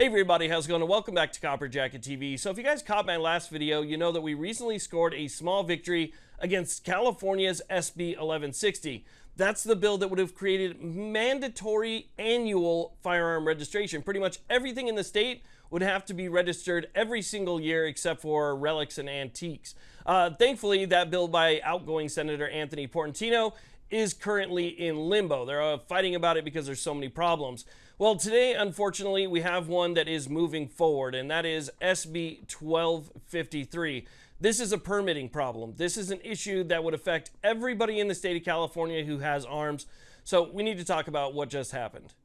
Hey everybody, how's it going? And welcome back to Copper Jacket TV. So if you guys caught my last video, you know that we recently scored a small victory against California's SB 1160. That's the bill that would have created mandatory annual firearm registration. Pretty much everything in the state would have to be registered every single year except for relics and antiques. Thankfully, that bill by outgoing Senator Anthony Portantino is currently in limbo. They're fighting about it because there's so many problems. Well, today, unfortunately, we have one that is moving forward, and that is SB 1253. This is a permitting problem. This is an issue that would affect everybody in the state of California who has arms. So we need to talk about what just happened.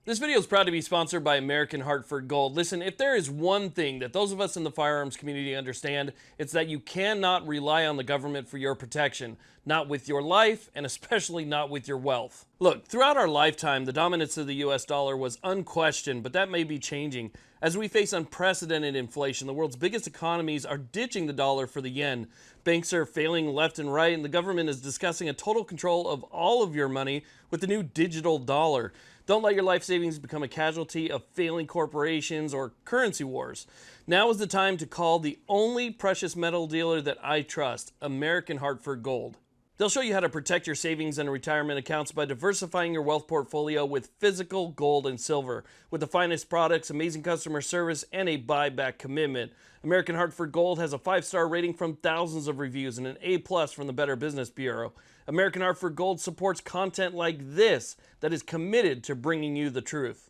This video is proud to be sponsored by American Hartford Gold. Listen, if there is one thing that those of us in the firearms community understand, it's that you cannot rely on the government for your protection. Not with your life, and especially not with your wealth. Look, throughout our lifetime, the dominance of the US dollar was unquestioned, but that may be changing. As we face unprecedented inflation, the world's biggest economies are ditching the dollar for the yen. Banks are failing left and right, and the government is discussing a total control of all of your money with the new digital dollar. Don't let your life savings become a casualty of failing corporations or currency wars. Now is the time to call the only precious metal dealer that I trust, American Hartford Gold. They'll show you how to protect your savings and retirement accounts by diversifying your wealth portfolio with physical gold and silver. With the finest products, amazing customer service, and a buyback commitment. American Hartford Gold has a 5-star rating from thousands of reviews and an A+ from the Better Business Bureau. American Hartford Gold supports content like this that is committed to bringing you the truth.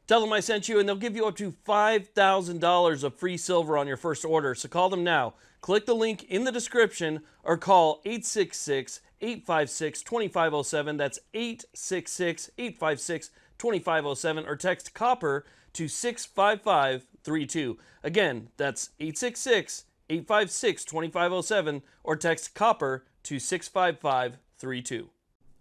Tell them I sent you and they'll give you up to $5,000 of free silver on your first order, so call them now. Click the link in the description or call 866-856-2507. That's 866-856-2507 or text COPPER to 65532. Again, that's 866-856-2507 or text COPPER to 65532.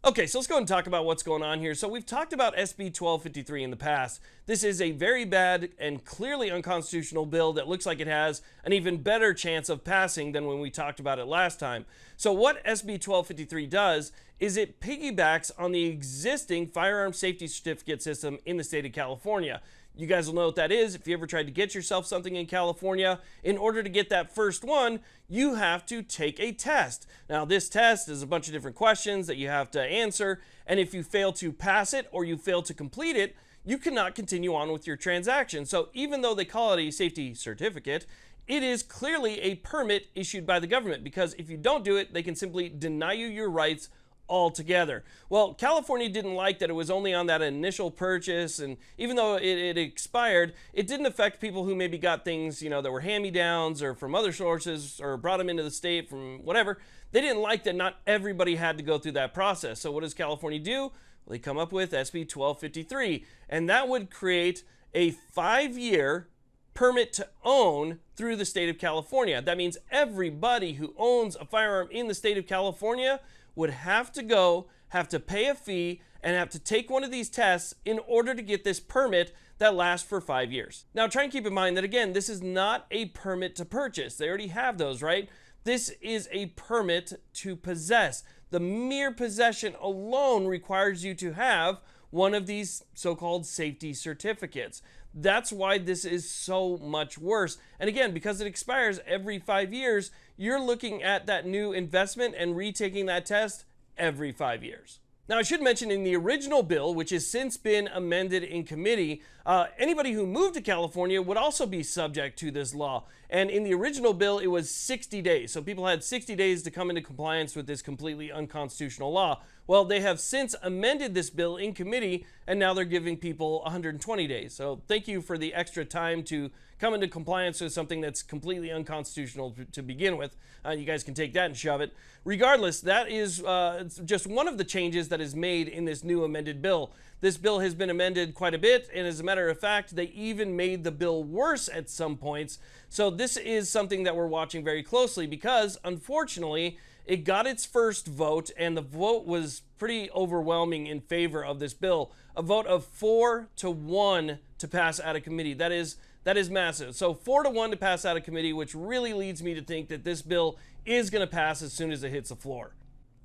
Okay, so let's go ahead and talk about what's going on here. So we've talked about SB 1253 in the past. This is a very bad and clearly unconstitutional bill that looks like it has an even better chance of passing than when we talked about it last time. So what SB 1253 does is it piggybacks on the existing firearm safety certificate system in the state of California. You guys will know what that is. If you ever tried to get yourself something in California, in order to get that first one, you have to take a test. Now, this test is a bunch of different questions that you have to answer, and if you fail to pass it or you fail to complete it, you cannot continue on with your transaction. So even though they call it a safety certificate, it is clearly a permit issued by the government, because if you don't do it, they can simply deny you your rights altogether. Well, California didn't like that it was only on that initial purchase, and even though it expired, it didn't affect people who maybe got things, that were hand-me-downs or from other sources or brought them into the state from whatever. They didn't like that not everybody had to go through that process. So what does California do? Well, they come up with SB 1253, and that would create a 5-year permit to own through the state of California. That means everybody who owns a firearm in the state of California would have to pay a fee, and have to take one of these tests in order to get this permit that lasts for 5 years. Now, try and keep in mind that, again, this is not a permit to purchase. They already have those, right? This is a permit to possess. The mere possession alone requires you to have one of these so-called safety certificates. That's why this is so much worse. And again, because it expires every 5 years, you're looking at that new investment and retaking that test every 5 years. Now, I should mention in the original bill, which has since been amended in committee, anybody who moved to California would also be subject to this law. And in the original bill, it was 60 days. So people had 60 days to come into compliance with this completely unconstitutional law. Well, they have since amended this bill in committee, and now they're giving people 120 days. So thank you for the extra time to come into compliance with something that's completely unconstitutional to begin with. You guys can take that and shove it. Regardless, that is just one of the changes that is made in this new amended bill. This bill has been amended quite a bit, and as a matter of fact, they even made the bill worse at some points. So this is something that we're watching very closely, because unfortunately, it got its first vote, and the vote was pretty overwhelming in favor of this bill. A vote of 4-1 to pass out of committee. That is massive. So 4-1 to pass out of committee, which really leads me to think that this bill is going to pass as soon as it hits the floor.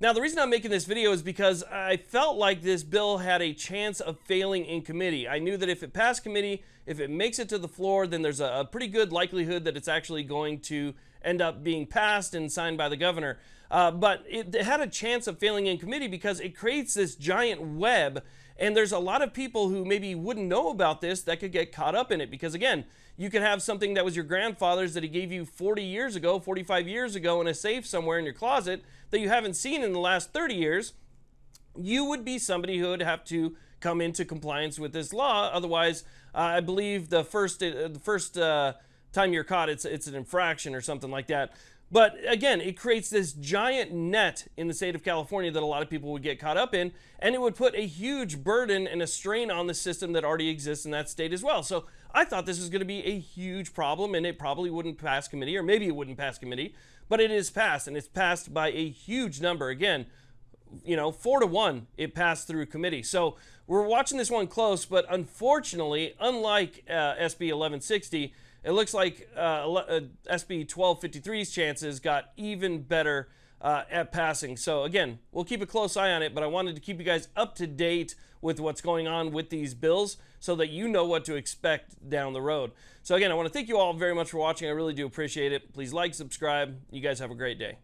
Now, the reason I'm making this video is because I felt like this bill had a chance of failing in committee. I knew that if it passed committee, if it makes it to the floor, then there's a pretty good likelihood that it's actually going to end up being passed and signed by the governor. But it had a chance of failing in committee because it creates this giant web, and there's a lot of people who maybe wouldn't know about this that could get caught up in it. Because again, you could have something that was your grandfather's that he gave you 40 years ago, 45 years ago in a safe somewhere in your closet that you haven't seen in the last 30 years. You would be somebody who would have to come into compliance with this law. Otherwise, I believe the first time you're caught, it's an infraction or something like that. But again, it creates this giant net in the state of California that a lot of people would get caught up in, and it would put a huge burden and a strain on the system that already exists in that state as well. So I thought this was going to be a huge problem, and it probably wouldn't pass committee, or maybe it wouldn't pass committee, but it is passed, and it's passed by a huge number. Again, 4-1, it passed through committee. So we're watching this one close, but unfortunately, unlike SB 1160, it looks like SB 1253's chances got even better at passing. So again, we'll keep a close eye on it, but I wanted to keep you guys up to date with what's going on with these bills so that you know what to expect down the road. So again, I want to thank you all very much for watching. I really do appreciate it. Please like, subscribe. You guys have a great day.